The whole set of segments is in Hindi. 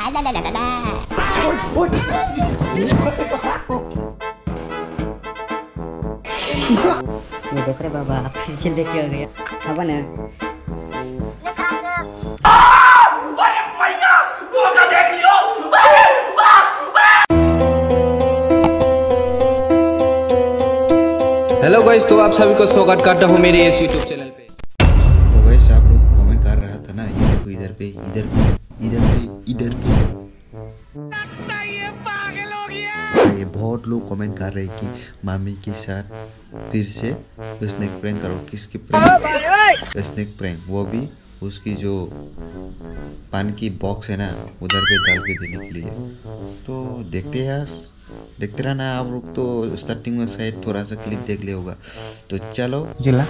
ये देख रहे बाबा, आप फिर से लेके आ गया। अब ना हेलो गाइस, तो आप सभी को स्वागत करता हूँ मेरे इस यूट्यूब चैनल पे। तो गाइस आप लोग कमेंट कर रहा था ना, ये देखो इधर पे इधर पे इधर पे इधर पे लगता है ये पागल हो गया। ये बहुत लोग कमेंट कर रहे हैं कि मामी के साथ फिर से स्नेक प्रैंक करो। किसकी प्रैंक? स्नेक प्रैंक, वो भी उसकी जो पान की बॉक्स है ना उधर पे डाल के देने के लिए। तो देखते हैं, देखते रहना आप लोग। तो स्टार्टिंग में शायद थोड़ा सा क्लिप देख लिया होगा। तो चलो जिला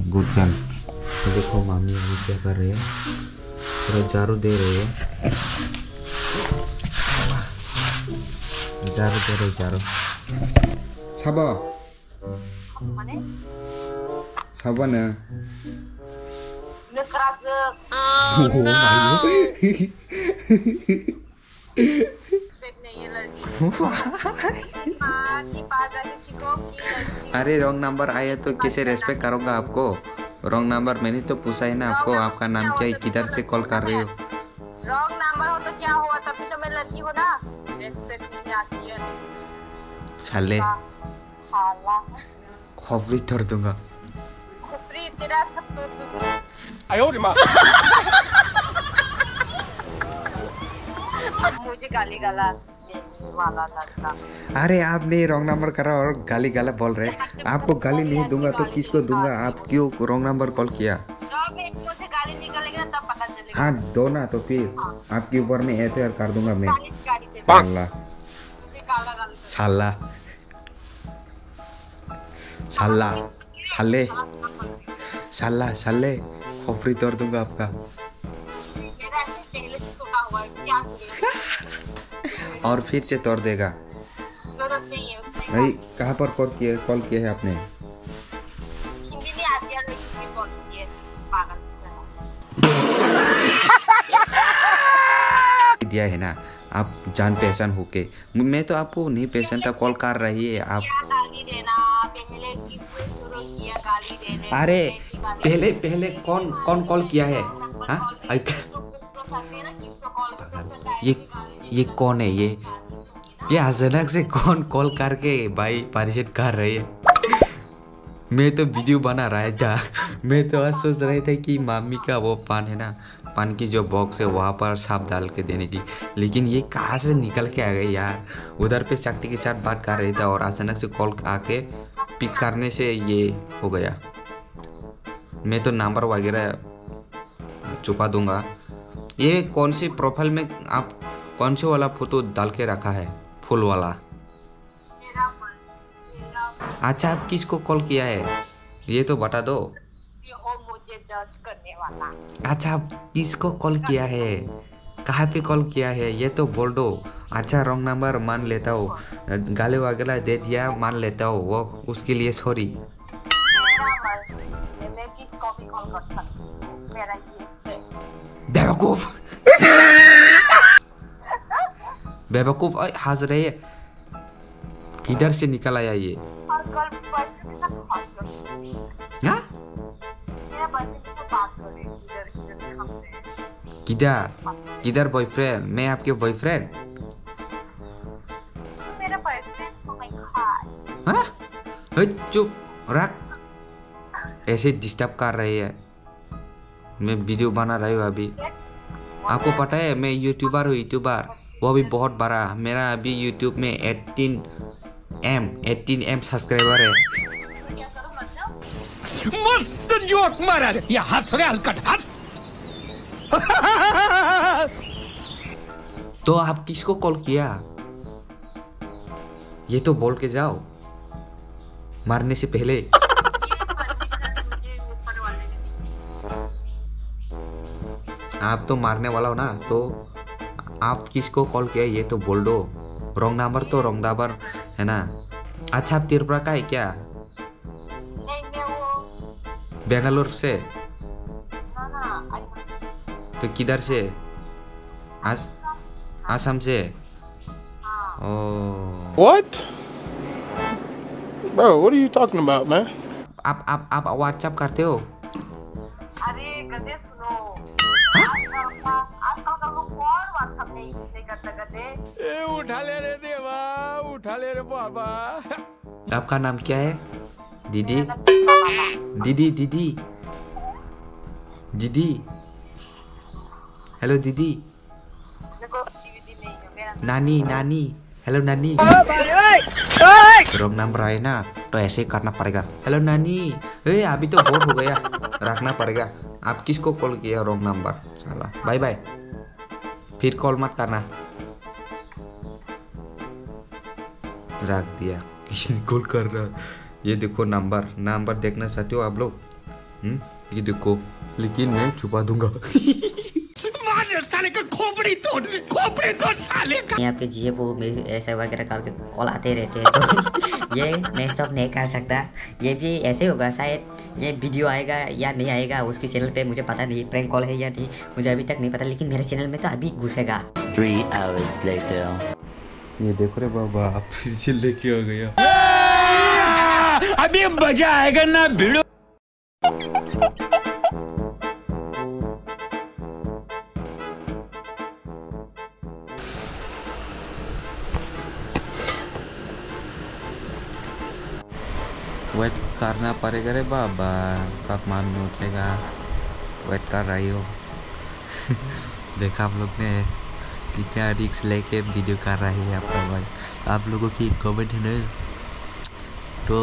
गुड गर्ल। तो देखो मामी अभी क्या कर रहे हैं, थोड़ा झाड़ू दे रहे हैं। झाड़ू दे रहे, झाड़ू। साबा साबा ना अरे रॉन्ग नंबर आया तो कैसे रेस्पेक्ट करूँगा आपको। रॉन्ग नंबर मैंने तो पूछा है ना आपको, आपका नाम क्या है, किधर से कॉल कर रहे हो। रॉन्ग नंबर हो तो क्या हुआ, तभी तो मैं लड़की हो ना, रेस्पेक्ट नहीं आती है। साले साला खोपड़ी तोड़ दूंगा। खोपड़ी तेरा सब तोड़ दूंगा। आयो रे माँ। मुझे गाली गाला वाला लगता। अरे आपने रॉन्ग नंबर करा और गाली गाला बोल रहे। आपको गाली नहीं दूंगा तो किसको दूंगा। आप क्यों रॉन्ग नंबर कॉल किया? मुझे गाली निकलेगी ना तब पता चलेगा। हाँ दो ना, तो फिर आपके ऊपर में एफआईआर कर दूंगा मैं। साला साला साला साले साला साले खोपड़ी तोड़ दूंगा आपका। और फिर से तोड़ देगा। जरूरत नहीं है भाई कहाँ पर कॉल किया है आपने? हिंदी नहीं आती है, हिंदी कॉल की है पागल दिया है ना आप जान पहचान होके। मैं तो आपको नहीं पहचानता, कॉल कर रही है आप। गाली देना पहले किसने शुरू किया गाली देने? अरे पहले कौन कॉल किया है? हाँ ये कौन है? ये अचानक से कौन कॉल करके भाई परेशान कर रही है। मैं तो वीडियो बना रहा था। मैं तो आज सोच रहा था कि मामी का वो पान है ना, पान की जो बॉक्स है वहाँ पर सांप डाल के देने की, लेकिन ये कहाँ से निकल के आ गई यार। उधर पे चक्टी के साथ बात कर रही था और अचानक से कॉल आके पिक करने से ये हो गया। मैं तो नंबर वगैरह छुपा दूंगा। ये कौन सी प्रोफाइल में आप कौन से वाला फोटो डाल के रखा है, फुल वाला? अच्छा आप किसको कॉल किया है ये तो बता दो। मुझे जज करने वाला। अच्छा आप किसको कॉल किया है, कहाँ पे कॉल किया है ये तो बोल दो। अच्छा रॉन्ग नंबर मान लेता हूँ, गाली वगैरह दे दिया मान लेता हूँ, वो उसके लिए सॉरी। मैं किसको भी कॉल कर सकती हूँ, मेरा ये बेवकूफ बेवकूफ हंस रही है, किधर से निकल आया ये? और कल बर्थडे के साथ हंस रही है। क्या? मेरा बर्थडे के साथ बात कर रही है, किधर से हम थे। किधर बॉयफ्रेंड? मैं आपके बॉयफ्रेंड? मेरा बॉयफ्रेंड तो मैं खाई। हाँ चुप रख, ऐसे डिस्टर्ब कर रही है। मैं वीडियो बना रही हूँ अभी। आपको पता है मैं यूट्यूबर हूँ, यूट्यूबर, वो भी बहुत बड़ा। मेरा अभी यूट्यूब में 18M सब्सक्राइबर है। मस्त जोक मारा रे, ये हंस रहे हलकट हंस। तो आप किसको कॉल किया ये तो बोल के जाओ मारने से पहले। आप तो मारने वाला हो ना, तो आप किसको कॉल किया ये तो बोल दो। रॉन्ग नंबर तो रॉन्ग नंबर है ना। अच्छा आप त्रिपुरा का है क्या? नहीं मैं वो बेंगलोर से? ना तो किधर से? आसाम से। What? Bro, what are you talking about, man? आप व्हाट्सएप करते हो? अरे गधे सुनो, आजकल का लोग कौन व्हाट्सएप नहीं करता गधे। उठा ले रे देवा, उठा ले रे बाबा। आपका नाम क्या है? दीदी। हेलो दीदी। नानी। हेलो नानी। रॉन्ग नंबर आए ना तो ऐसे ही करना पड़ेगा। हेलो नानी। अभी तो बहुत हो गया, रखना पड़ेगा। आप किसको कॉल किया रॉन्ग नंबर? चला बाय बाय, फिर कॉल मत करना। रख दिया। किसने कॉल कर रहा? ये देखो नंबर देखना चाहते हो आप लोग? ये देखो, लेकिन मैं छुपा दूंगा। साले का खोपड़ी तोड़ साले का। आपके जिए वो ऐसे वगैरह करके कॉल आते रहते हैं, तो ये मैं स्टॉप नहीं कर सकता। ये भी ऐसे होगा, शायद ये वीडियो आएगा या नहीं आएगा उसके चैनल पे, मुझे पता नहीं। प्रैंक कॉल है या नहीं मुझे अभी तक नहीं पता, लेकिन मेरे चैनल में तो अभी घुसेगा। 3 hours later. ये देखो रे बाबा, आप फिर से लेके आ गया। अभी मजा आएगा ना भिड़ो। वेट करना पड़ेगा रे बाबा, कब मामी उठेगा। वेट कर रही हो। देखा आप लोग ने कितना रिक्स लेके वीडियो कर रही है आपका भाई। आप लोगों की कमेंट है ना, तो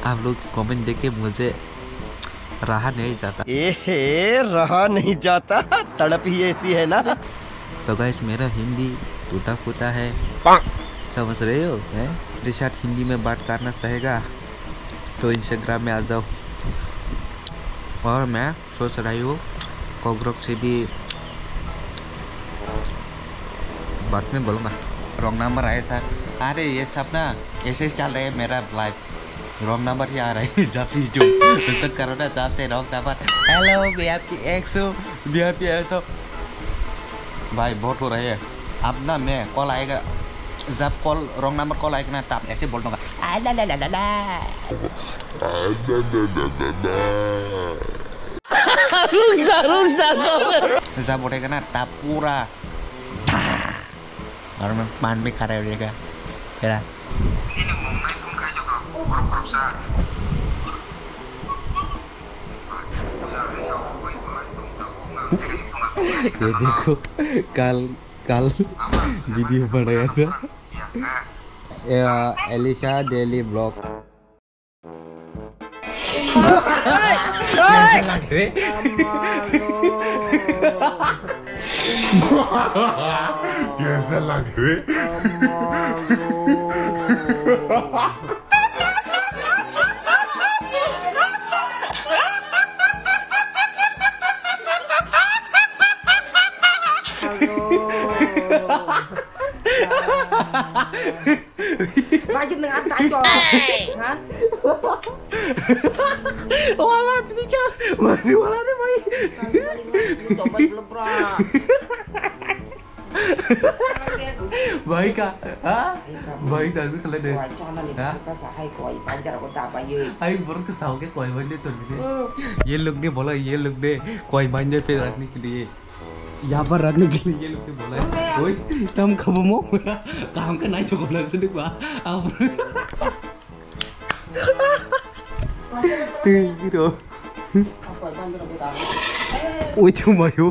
आप लोग कमेंट देख के मुझे रहा नहीं जाता। रहा नहीं जाता, तड़प ही ऐसी है ना। तो गाइस, मेरा हिंदी टूटा फूटा है, समझ रहे हो? मेरे साथ हिंदी में बात करना चाहेगा तो इंस्टाग्राम में आ जाओ। और मैं सोच रही हूँ कॉकरोच से भी बात में बोलूँगा। रॉन्ग नंबर आया था। अरे ये सब ना ऐसे चल रहे हैं मेरा लाइफ, रॉन्ग नंबर ही आ रहा है। जब से यूट्यूब स्टार्ट करो ना तब से रॉन्ग नंबर। हेलो मैं आपकी 100 भाई बहुत हो रहे हैं। अब ना मैं कॉल आएगा, जब कॉल रॉन्ग नंबर कॉल आएगा ना तब ऐसे बोल दूँगा। जब उठेगा ना तब पूरा और मैं पान में खड़ा हो जाएगा। ये देखो, कल वीडियो बनाया था एलिशा डेली ब्लॉग। कैसा लग रहे? Lagi dengan tayo. Ha? Wala tadi ka. Wala na mai. Coba belum bro. Baik kak, baik dah tu kalau deh. Wacana ni ka sa hai koi panjar ko ta pai ơi. आई बरक से साव के कोई बंदे तो नहीं। ये लोग ने बोला, ये लोग ने कोई बंदे पे रखने के लिए, यहाँ पर रखने के लिए ये लोग से बोला है। ओए तुम कब मो काम का नहीं चुका ना सुन बा अब हीरो ओए तुम आयो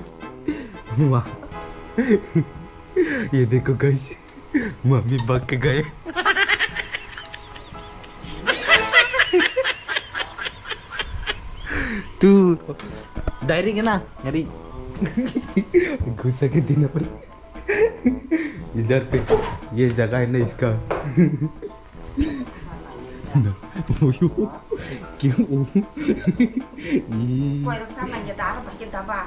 वाह। ये देखो गाइस, मम्मी भाग के गए। तू डायरी है ना यारी घुसा के देना पड़े इधर पे। ये जगह है ना इसका। क्यों Koi raksa manja ta ba kita ba.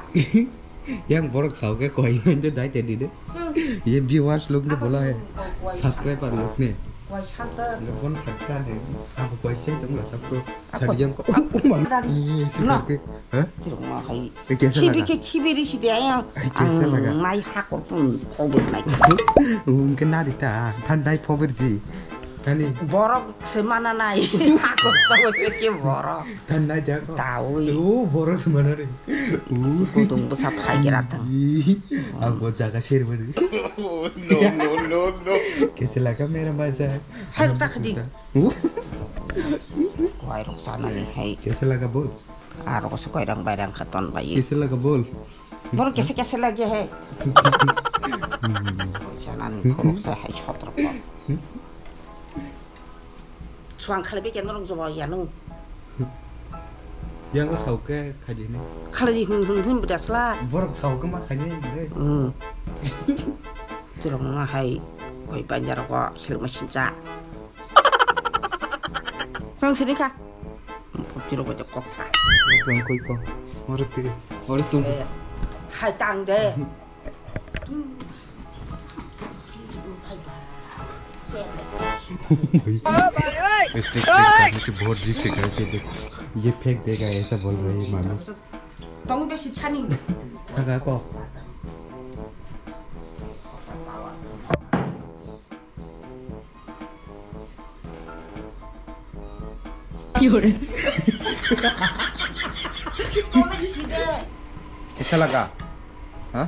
yang borok Sao के कोई नहीं दाई तेरी दे। ये व्यूअर्स लोग ने बोला है, सब्सक्राइबर लोग ने quay sang tơ Lebon sakta ne. Aku kuasai dong lah sabtu. Sadiam ko. Umang. Nah. Hah? Kira mah hai. Kesa laga. Kibiri si dia yang Kesa laga. mai hakor pun over naik. Kena dita. Tandai poverty. Kani. Borok semana naik. Hakor sama pikir borok. Tandai dia ko. Tahu. Borok semana ni. Kutung besar hai kiratang. Aku jaga share beri. No. Kesa laga mera masa. Hai tak di. Wai rok sana ni hai. Kesa laga bol. Arok sekoy rang bayang katon bayi. Kesa laga bol. Borok kese lagi hai. Sana ni borok saya hai chotra pa. Chuang khale ke norong joba ya no. Yang ko sauke kaji ni. Khale di hun bedas la. Borok sauke mah kaji ni. Tirong na hai. Koi banjar ko sil mesin ca. Sang sini ka. Tiro ko kok sa. Tuang koi ko. Orang tu. Hai tang de. Mistake करने से बहुत रिस्क से करके देखो ये फेंक देगा ऐसा बोल रही है मामी Tong be si thani. Agak kok कैसा लगा हाँ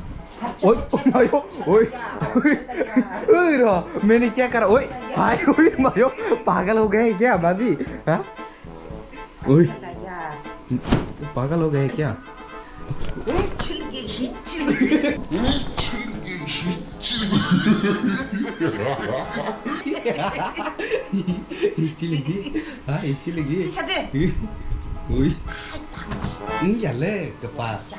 ओए मायो ओए रो मैंने क्या करा ओए हाय ओए मायो पागल हो गए क्या भाभी हाँ ओए पागल हो गए क्या इसी लगी ओए Iya le, kepas.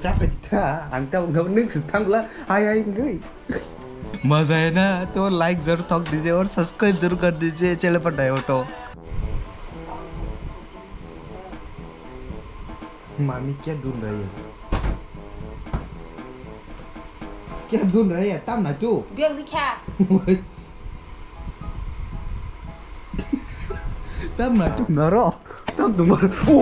Capek kita, angka nggak mending setang lah. Hai गई मजा है ना तो लाइक जरूर ठोक दीजिए और सब्सक्राइब जरूर कर दीजिए चैनल पर नए हो तो मामी क्या ढूंढ रही है क्या ढूंढ रही है तब ना तू Biang ni kya. तब ना तू नरो तब तुम्हारे ओ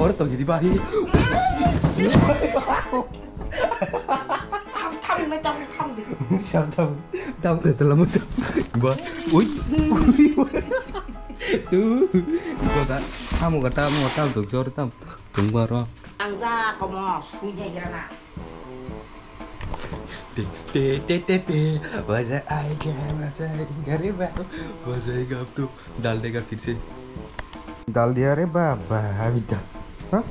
और तो jadi bahi Tham na tham di. sao tao ke selamat ba ui tu kau tak kamu kata mau tahu tu jor tam tunggu ro Angza komo punya girana. मजा आएगा रे बाबू मजा आएगा अब तो डाल देगा फिर से डाल दिया रे बाबा अभी तक हाँ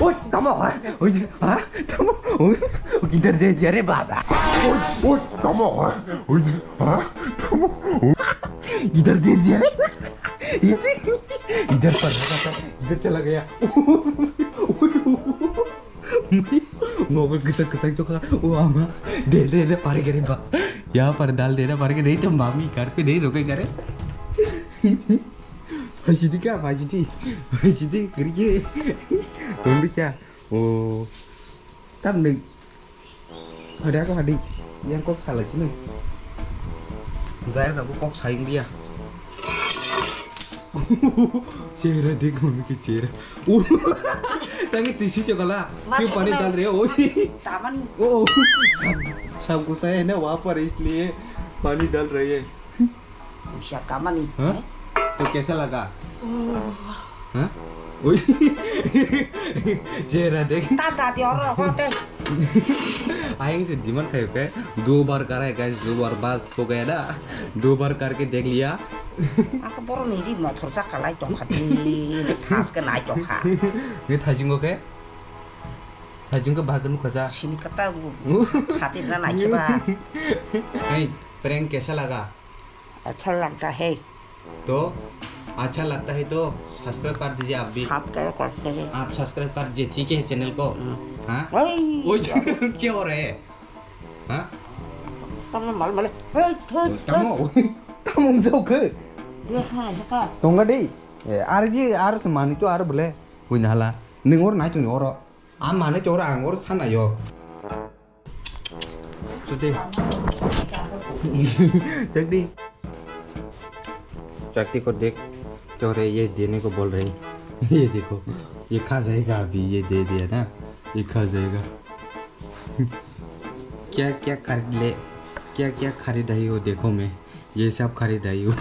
ओए तमो ओए हाँ तमो ओए किधर दे दिया रे बाबा ओए तमो ओए हाँ तमो इधर दे दिया रे इधर पर इधर चला गया मोबाइल किसक तो कहा वो आमा दे पारे करे बा यहाँ पर डाल देना पारे नहीं तो मामी घर पे नहीं रोकेगा रे Fajidi क्या Fajidi करके तुम भी क्या ओ तब नहीं ada kok adik yang kok salah sini enggak aku kok sayang dia चेहरा देख मम्मी की चेहरा ताकि टिश्यू चकला क्यों पानी डाल रहे हो Taman. ओ सब गुस्सा है ना वहाँ पर इसलिए पानी डाल रही है Usia taman ni. हाँ तो कैसा लगा हाँ ओए चेहरा देख Tata di orang kau teh. आएंगे से दिमाग खाए पे 2 बार करा है गाइस 2 बार बस हो गया ना 2 बार करके देख लिया Aku baru nih di motor sakalai tong hati tas ke naik tong ha. ये थाजिंगो के थाजिंगो भागनु खजा Sini kata hati na naik ke ba. नहीं प्रैंक कैसा लगा अच्छा लगता है. तो अच्छा लगता है तो सब्सक्राइब कर दीजिए आप भी हाथ क्या करते हैं. आप सब्सक्राइब कर दीजिए ठीक है चैनल को हाँ Hei, ओए क्या हो रहा है हाँ kamu malu malu. Hei, hei. Tamu jauh ke Dia sana cakap. Tunggu deh आर जी आर समानी तो आर बोले हुई नाला निंगोर नाइ तो निंगोर आम माने चोर आंगोर साना यो चुटे चकती चकती को देख चोरे ये देने को बोल रही ये देखो ये खा जाएगा अभी ये दे दिया ना ये खा जाएगा क्या क्या खरीद रही हो देखो मैं ये सब खरीद रही हूँ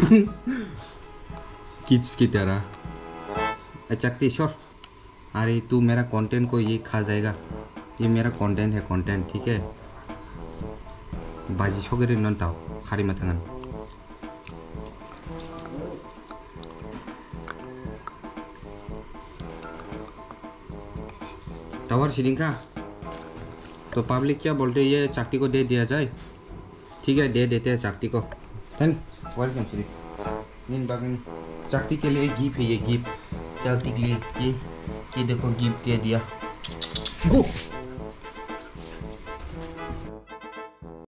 किड्स की तरह चकती शोर अरे तू मेरा कंटेंट को ये खा जाएगा ये मेरा कंटेंट है कंटेंट ठीक है बाजी छोकरी नन ताओ खारी मतंगन टावर सीलिंग का तो पब्लिक क्या बोलते हैं ये चकती को दे दिया जाए ठीक है दे देते हैं चकती को वेलकम सीलिंग नीन बागन चकती के लिए गिफ्ट है ये गिफ्ट चकती के लिए ये देखो गिफ्ट दे दिया गो